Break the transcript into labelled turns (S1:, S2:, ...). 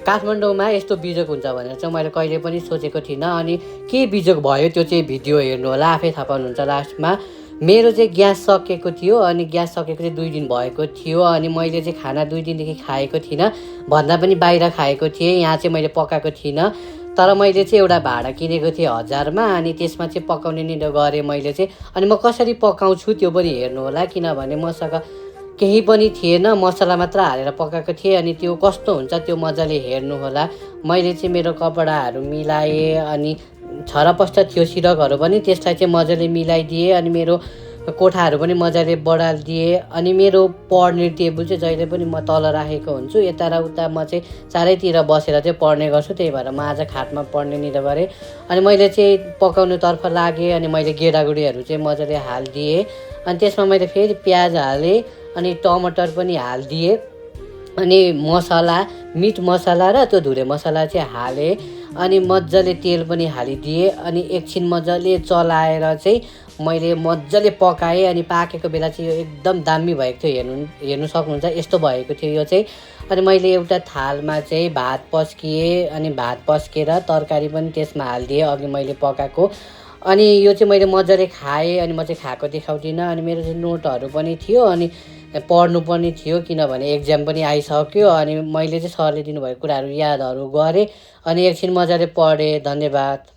S1: काठमाडौँमा यस्तो बिजोग हुन्छ भनेर चाहिँ मैले कहिले पनि सोचेको थिइनँ। अनि के बिजोग भयो त्यो चाहिँ भिडियो हेर्नु होला, आफै थाहा पाउनुहुन्छ। लास्टमा मेरो चाहिँ ग्यास सकेको थियो अनि ग्यास सकेको चाहिँ 2 दिन भएको थियो अनि मैले चाहिँ खाना 2 दिनदेखि खाएको थिइनँ, भन्दा पनि बाहिर खाएको थिएँ, यहाँ चाहिँ मैले पकाएको थिइनँ। तर मैले चाहिँ एउटा भाँडा किनेको थिएँ 1000मा अनि त्यसमा चाहिँ पकाउने नि गरेँ मैले चाहिँ। अनि म कसरी पकाउँछु त्यो पनि हेर्नु होला, किनभने मसँग केही पनि थिएन, मसला मात्र हालेर पकाएको थिएँ। अनि त्यो कस्तो हुन्छ त्यो मजाले हेर्नु होला। मैले चाहिँ मेरो कपडाहरू मिलाएँ अनि छरपस्ट थियो सिरकहरू पनि, त्यसलाई चाहिँ मजाले मिलाइदिएँ अनि मेरो कोठाहरू पनि मजाले बढालिदिएँ। अनि मेरो पढ्ने टेबल चाहिँ जहिले पनि म तल राखेको हुन्छु, यता र उता म चाहिँ चारैतिर बसेर चाहिँ पढ्ने गर्छु, त्यही भएर म आज खाटमा पढ्ने निर गरेँ। अनि मैले चाहिँ पकाउनुतर्फ लागेँ अनि मैले गेडागुडीहरू चाहिँ मजाले हालिदिएँ। अनि त्यसमा मैले फेरि प्याज हालेँ अनि टमाटर पनि हालिदिएँ अनि मसला, मिट मसला र त्यो धुरे मसला चाहिँ हालेँ अनि मजाले तेल पनि हालिदिएँ। अनि एकछिन मजाले चलाएर चाहिँ मैले मजाले पकाएँ अनि पाकेको बेला चाहिँ यो एकदम दामी भएको थियो, हेर्नु सक्नुहुन्छ, यस्तो भएको थियो यो चाहिँ। अनि मैले एउटा थालमा चाहिँ भात पस्किएँ अनि भात पस्केर तरकारी पनि त्यसमा हालिदिएँ अघि मैले पकाएको। अनि यो चाहिँ मैले मजाले खाएँ अनि म चाहिँ खाएको देखाउँदिनँ। अनि मेरो चाहिँ नोटहरू पनि थियो अनि पढ्नु पनि थियो, किनभने एक्जाम पनि आइसक्यो। अनि मैले चाहिँ सरले दिनुभएको कुराहरू यादहरू गरेँ अनि एकछिन मजाले पढेँ। धन्यवाद।